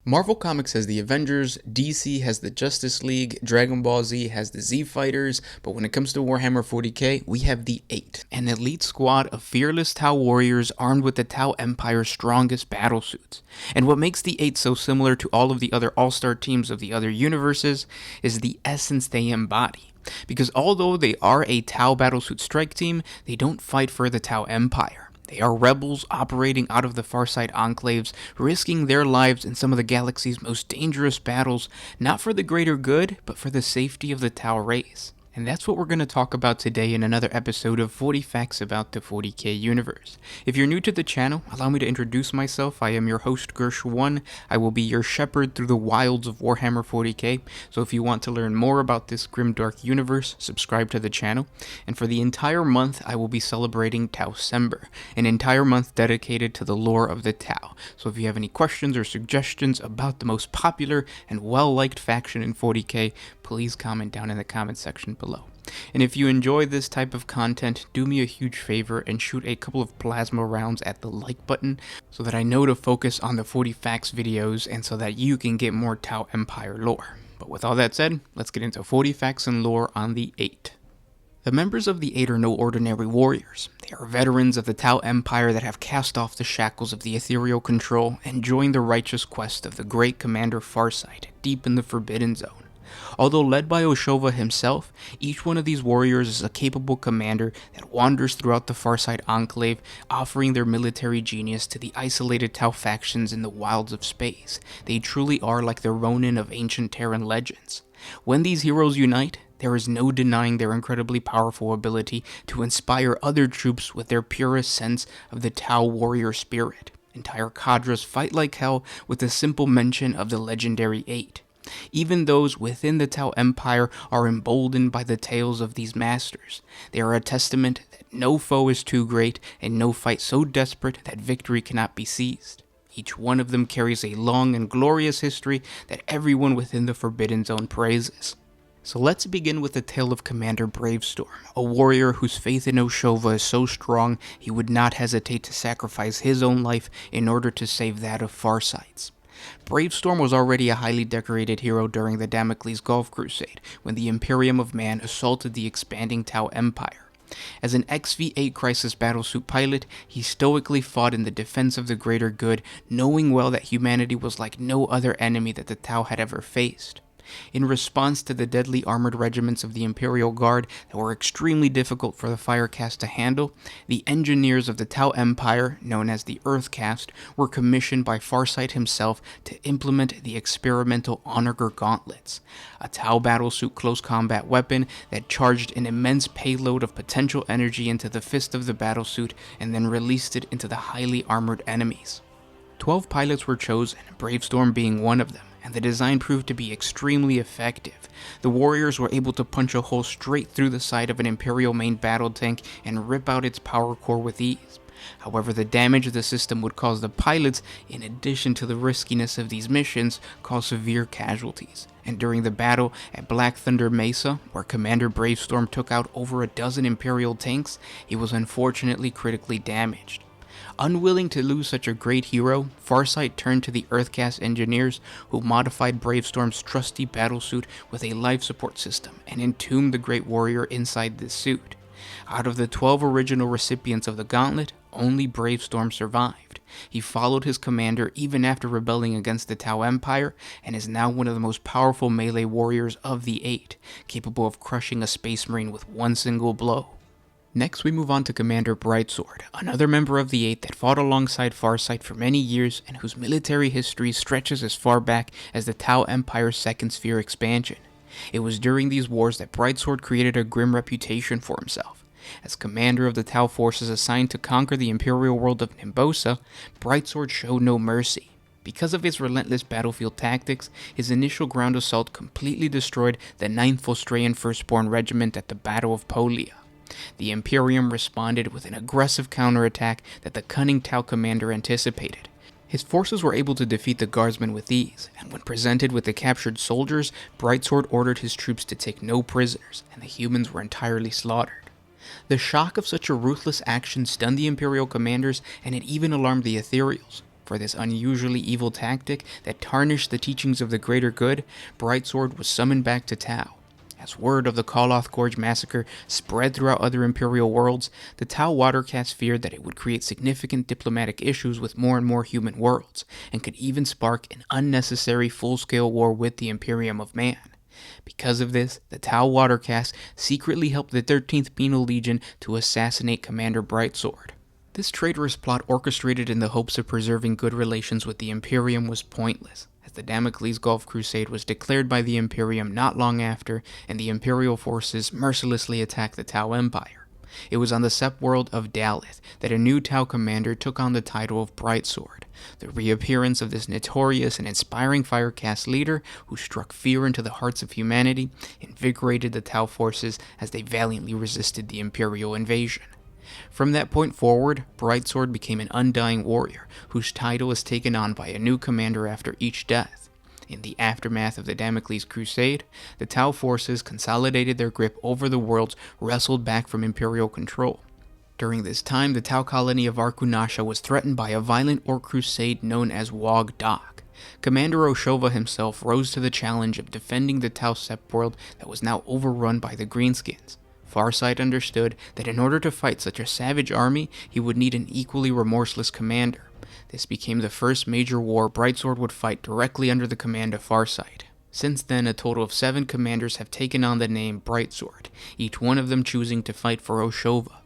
Marvel Comics has the Avengers, DC has the Justice League, Dragon Ball Z has the Z Fighters, but when it comes to Warhammer 40K, we have the 8, an elite squad of fearless Tau warriors armed with the Tau Empire's strongest battlesuits. And what makes the 8 so similar to all of the other all-star teams of the other universes is the essence they embody. Because although they are a Tau battlesuit strike team, they don't fight for the Tau Empire. They are rebels operating out of the Farsight Enclaves, risking their lives in some of the galaxy's most dangerous battles, not for the greater good, but for the safety of the Tau race. And that's what we're going to talk about today in another episode of 40 Facts About the 40K Universe. If you're new to the channel, allow me to introduce myself. I am your host, Gersh1. I will be your shepherd through the wilds of Warhammer 40K, so if you want to learn more about this grimdark universe, subscribe to the channel. And for the entire month, I will be celebrating Taucember, an entire month dedicated to the lore of the Tau. So if you have any questions or suggestions about the most popular and well-liked faction in 40K, please comment down in the comment section below. And if you enjoy this type of content, do me a huge favor and shoot a couple of plasma rounds at the like button so that I know to focus on the 40 facts videos and so that you can get more Tau Empire lore. But with all that said, let's get into 40 facts and lore on the 8. The members of the 8 are no ordinary warriors. They are veterans of the Tau Empire that have cast off the shackles of the ethereal control and joined the righteous quest of the great Commander Farsight deep in the Forbidden Zone. Although led by Oshova himself, each one of these warriors is a capable commander that wanders throughout the Farsight Enclave, offering their military genius to the isolated Tau factions in the wilds of space. They truly are like the Ronin of ancient Terran legends. When these heroes unite, there is no denying their incredibly powerful ability to inspire other troops with their purest sense of the Tau warrior spirit. Entire cadres fight like hell with the simple mention of the legendary 8. Even those within the Tau Empire are emboldened by the tales of these masters. They are a testament that no foe is too great and no fight so desperate that victory cannot be seized. Each one of them carries a long and glorious history that everyone within the Forbidden Zone praises. So let's begin with the tale of Commander Bravestorm, a warrior whose faith in Oshova is so strong he would not hesitate to sacrifice his own life in order to save that of Farsight's. Bravestorm was already a highly decorated hero during the Damocles Gulf Crusade, when the Imperium of Man assaulted the expanding Tau Empire. As an XV-8 Crisis battlesuit pilot, he stoically fought in the defense of the greater good, knowing well that humanity was like no other enemy that the Tau had ever faced. In response to the deadly armored regiments of the Imperial Guard that were extremely difficult for the Firecast to handle, the engineers of the Tau Empire, known as the Earthcast, were commissioned by Farsight himself to implement the experimental Onagger Gauntlets, a Tau battlesuit close combat weapon that charged an immense payload of potential energy into the fist of the battlesuit and then released it into the highly armored enemies. 12 pilots were chosen, Bravestorm being one of them, and the design proved to be extremely effective. The warriors were able to punch a hole straight through the side of an Imperial main battle tank and rip out its power core with ease. However, the damage of the system would cause the pilots, in addition to the riskiness of these missions, cause severe casualties. And during the battle at Black Thunder Mesa, where Commander Bravestorm took out over a dozen Imperial tanks, he was unfortunately critically damaged. Unwilling to lose such a great hero, Farsight turned to the Earthcast engineers, who modified Bravestorm's trusty battlesuit with a life support system and entombed the great warrior inside this suit. Out of the 12 original recipients of the Gauntlet, only Bravestorm survived. He followed his commander even after rebelling against the Tau Empire, and is now one of the most powerful melee warriors of the 8, capable of crushing a Space Marine with one single blow. Next, we move on to Commander Brightsword, another member of the 8 that fought alongside Farsight for many years and whose military history stretches as far back as the Tau Empire's Second Sphere expansion. It was during these wars that Brightsword created a grim reputation for himself. As commander of the Tau forces assigned to conquer the Imperial world of Nimbosa, Brightsword showed no mercy. Because of his relentless battlefield tactics, his initial ground assault completely destroyed the 9th Volstrayan Firstborn Regiment at the Battle of Polia. The Imperium responded with an aggressive counterattack that the cunning Tau commander anticipated. His forces were able to defeat the guardsmen with ease, and when presented with the captured soldiers, Brightsword ordered his troops to take no prisoners, and the humans were entirely slaughtered. The shock of such a ruthless action stunned the Imperial commanders, and it even alarmed the Ethereals. for this unusually evil tactic that tarnished the teachings of the greater good, Brightsword was summoned back to Tau. As word of the Koloth Gorge massacre spread throughout other Imperial worlds, the Tau Watercast feared that it would create significant diplomatic issues with more and more human worlds, and could even spark an unnecessary full-scale war with the Imperium of Man. Because of this, the Tau Watercast secretly helped the 13th Penal Legion to assassinate Commander Brightsword. This traitorous plot, orchestrated in the hopes of preserving good relations with the Imperium, was pointless, as the Damocles Gulf Crusade was declared by the Imperium not long after, and the Imperial forces mercilessly attacked the Tau Empire. It was on the Sept world of Daleth that a new Tau commander took on the title of Brightsword, the reappearance of this notorious and inspiring Firecast leader who struck fear into the hearts of humanity, invigorated the Tau forces as they valiantly resisted the Imperial invasion. From that point forward, Brightsword became an undying warrior, whose title is taken on by a new commander after each death. In the aftermath of the Damocles Crusade, the Tau forces consolidated their grip over the worlds wrestled back from Imperial control. During this time, the Tau colony of Arkunasha was threatened by a violent Orc crusade known as Wog Dak. Commander Oshova himself rose to the challenge of defending the Tau Sept world that was now overrun by the Greenskins. Farsight understood that in order to fight such a savage army, he would need an equally remorseless commander. This became the first major war Brightsword would fight directly under the command of Farsight. Since then, a total of 7 commanders have taken on the name Brightsword, each one of them choosing to fight for Oshova.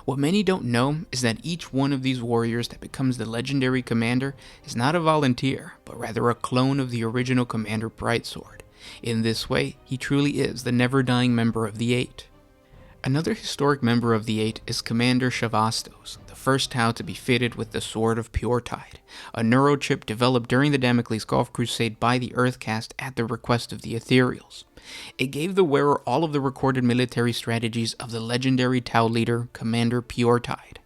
What many don't know is that each one of these warriors that becomes the legendary commander is not a volunteer, but rather a clone of the original commander Brightsword. In this way, he truly is the never-dying member of the Eight. Another historic member of the Eight is Commander Chavastos, the first Tau to be fitted with the Sword of Puretide, a neurochip developed during the Damocles Gulf Crusade by the Earthcast at the request of the Ethereals. It gave the wearer all of the recorded military strategies of the legendary Tau leader, Commander Puretide.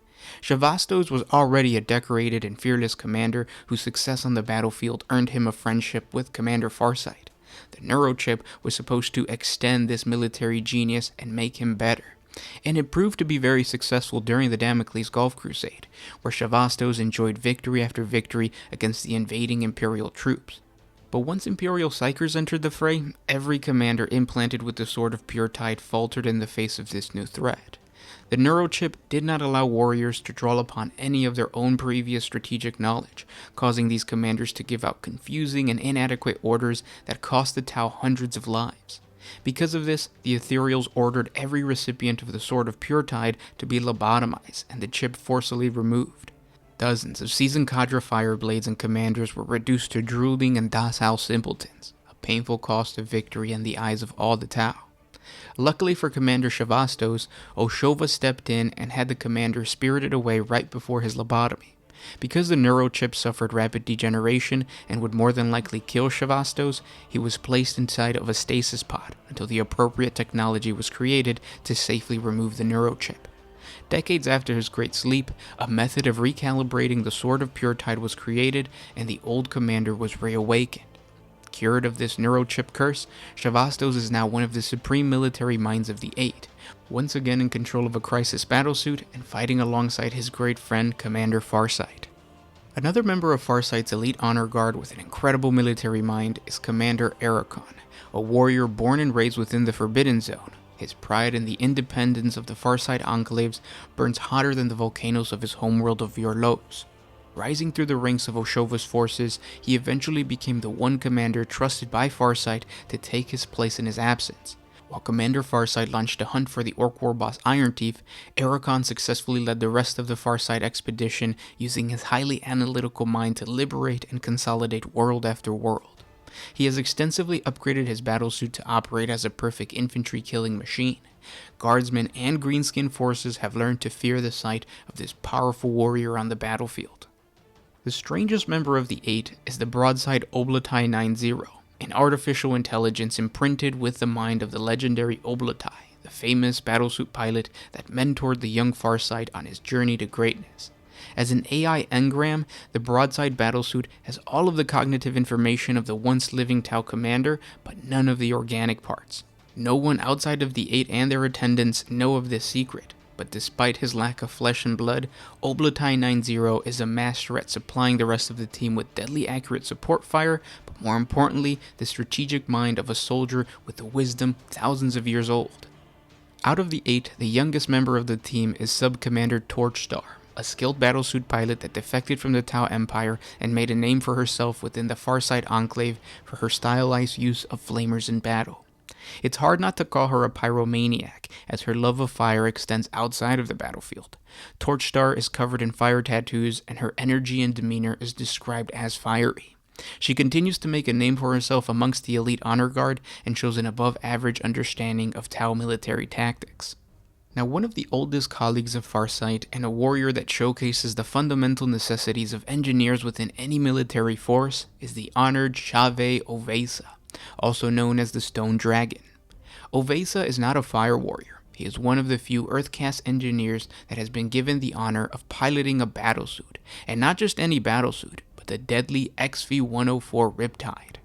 Chavastos was already a decorated and fearless commander whose success on the battlefield earned him a friendship with Commander Farsight. The neurochip was supposed to extend this military genius and make him better, and it proved to be very successful during the Damocles Gulf Crusade, where Chavastos enjoyed victory after victory against the invading Imperial troops. But once Imperial Psychers entered the fray, every commander implanted with the Sword of Puretide faltered in the face of this new threat. The neurochip did not allow warriors to draw upon any of their own previous strategic knowledge, causing these commanders to give out confusing and inadequate orders that cost the Tau hundreds of lives. Because of this, the Ethereals ordered every recipient of the Sword of Puretide to be lobotomized and the chip forcibly removed. Dozens of seasoned cadre fireblades and commanders were reduced to drooling and docile simpletons, a painful cost of victory in the eyes of all the Tau. Luckily for Commander Chavastos, Oshova stepped in and had the commander spirited away right before his lobotomy. Because the neurochip suffered rapid degeneration and would more than likely kill Chavastos, he was placed inside of a stasis pod until the appropriate technology was created to safely remove the neurochip. Decades after his great sleep, a method of recalibrating the Sword of Puretide was created and the old commander was reawakened. Cured of this neurochip curse, Chavastos is now one of the supreme military minds of the Eight, once again in control of a crisis battlesuit and fighting alongside his great friend Commander Farsight. Another member of Farsight's elite honor guard with an incredible military mind is Commander Arra'kon, a warrior born and raised within the Forbidden Zone. His pride in the independence of the Farsight Enclaves burns hotter than the volcanoes of his homeworld of Yorlos. Rising through the ranks of Oshova's forces, he eventually became the one commander trusted by Farsight to take his place in his absence. While Commander Farsight launched a hunt for the Orc war boss Iron Teeth, Arra'kon successfully led the rest of the Farsight expedition, using his highly analytical mind to liberate and consolidate world after world. He has extensively upgraded his battlesuit to operate as a perfect infantry killing machine. Guardsmen and greenskin forces have learned to fear the sight of this powerful warrior on the battlefield. The strangest member of the Eight is the broadside Ob'lotai 90, an artificial intelligence imprinted with the mind of the legendary Ob'lotai, the famous battlesuit pilot that mentored the young Farsight on his journey to greatness. As an AI engram, the broadside battlesuit has all of the cognitive information of the once living Tau commander, but none of the organic parts. No one outside of the Eight and their attendants know of this secret. but despite his lack of flesh and blood, Ob'lotai 90 is a master at supplying the rest of the team with deadly accurate support fire, but more importantly, the strategic mind of a soldier with the wisdom thousands of years old. Out of the 8, the youngest member of the team is Sub-Commander Torchstar, a skilled battlesuit pilot that defected from the Tau Empire and made a name for herself within the Farsight Enclave for her stylized use of flamers in battle. It's hard not to call her a pyromaniac, as her love of fire extends outside of the battlefield. Torchstar is covered in fire tattoos, and her energy and demeanor is described as fiery. She continues to make a name for herself amongst the elite honor guard and shows an above-average understanding of Tau military tactics. Now, one of the oldest colleagues of Farsight and a warrior that showcases the fundamental necessities of engineers within any military force is the honored Sha'vastos, also known as the Stone Dragon. Ovesa is not a fire warrior. He is one of the few Earth-caste engineers that has been given the honor of piloting a battlesuit, and not just any battlesuit, but the deadly XV-104 Riptide.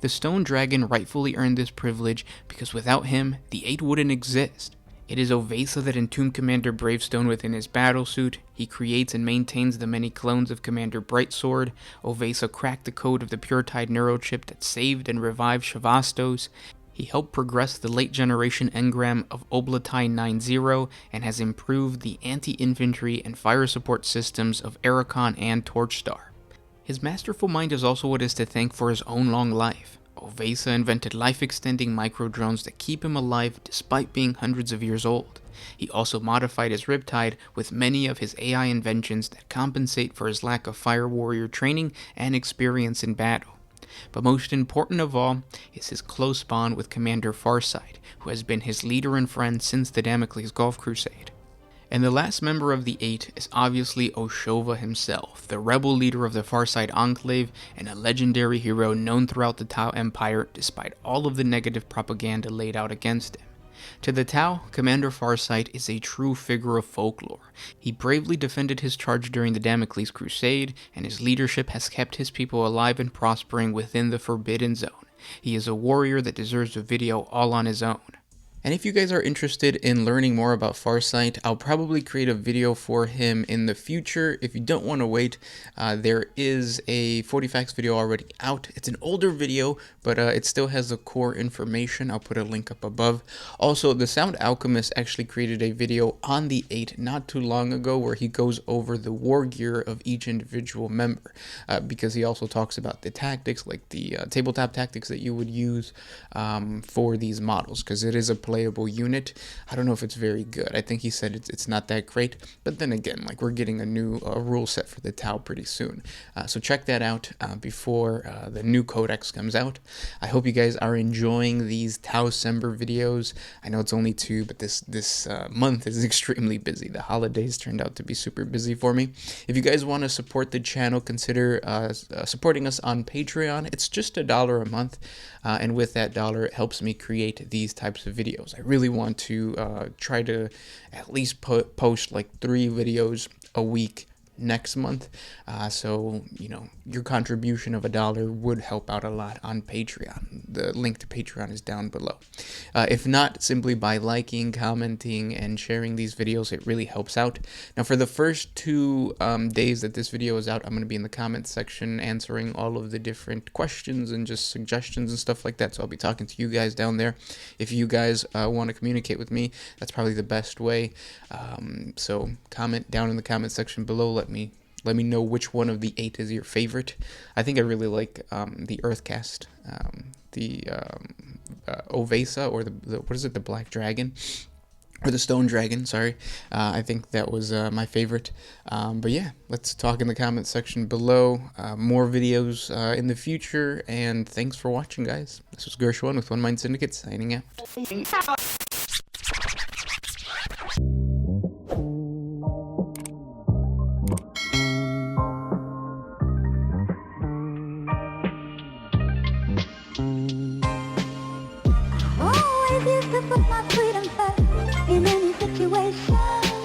The Stone Dragon rightfully earned this privilege because without him, the 8 wouldn't exist. It is Ovesa that entombed Commander Bravestone within his battlesuit. He creates and maintains the many clones of Commander Brightsword. Ovesa cracked the code of the Puretide neurochip that saved and revived Chavastos. He helped progress the late generation engram of Ob'lotai 90 and has improved the anti-infantry and fire support systems of arra'kon and Torchstar. His masterful mind is also what is to thank for his own long life. Ovesa invented life-extending micro-drones that keep him alive despite being hundreds of years old. He also modified his Riptide with many of his AI inventions that compensate for his lack of fire warrior training and experience in battle. But most important of all is his close bond with Commander Farsight, who has been his leader and friend since the Damocles Gulf Crusade. And the last member of the 8 is obviously Oshova himself, the rebel leader of the Farsight Enclave and a legendary hero known throughout the Tau Empire despite all of the negative propaganda laid out against him. To the Tau, Commander Farsight is a true figure of folklore. He bravely defended his charge during the Damocles Crusade, and his leadership has kept his people alive and prospering within the Forbidden Zone. He is a warrior that deserves a video all on his own. And if you guys are interested in learning more about Farsight, I'll probably create a video for him in the future. If you don't want to wait, there is a 40 facts video already out. It's an older video, but it still has the core information. I'll put a link up above. Also, the Sound Alchemist actually created a video on the 8 not too long ago where he goes over the war gear of each individual member, because he also talks about the tactics, like the tabletop tactics that you would use for these models, because it is a playable unit. I don't know if it's very good. I think he said it's not that great, but then again, like, we're getting a new rule set for the Tau pretty soon, so check that out before the new codex comes out. I hope you guys are enjoying these Tau Sember videos. I know it's only 2, but this month is extremely busy. The holidays turned out to be super busy for me. If you guys want to support the channel, consider supporting us on Patreon. It's just $1 a month, and with that $1, it helps me create these types of videos. I really want to try to at least post like 3 videos a week next month, so you know, your contribution of $1 would help out a lot on Patreon. The link to Patreon is down below. If not, simply by liking, commenting, and sharing these videos, it really helps out. Now, for the first 2 days that this video is out, I'm going to be in the comments section answering all of the different questions and just suggestions and stuff like that, so I'll be talking to you guys down there. If you guys want to communicate with me, that's probably the best way, so comment down in the comment section below. Let me know which one of the 8 is your favorite. I think I really like the Earthcast, the Ovesa, or the what is it, the Black Dragon, or the Stone Dragon, sorry. I think that was my favorite. But yeah, let's talk in the comment section below. More videos in the future, and thanks for watching, guys. This was Gershwin with One Mind Syndicate, signing out. Always used to put my freedom first in any situation.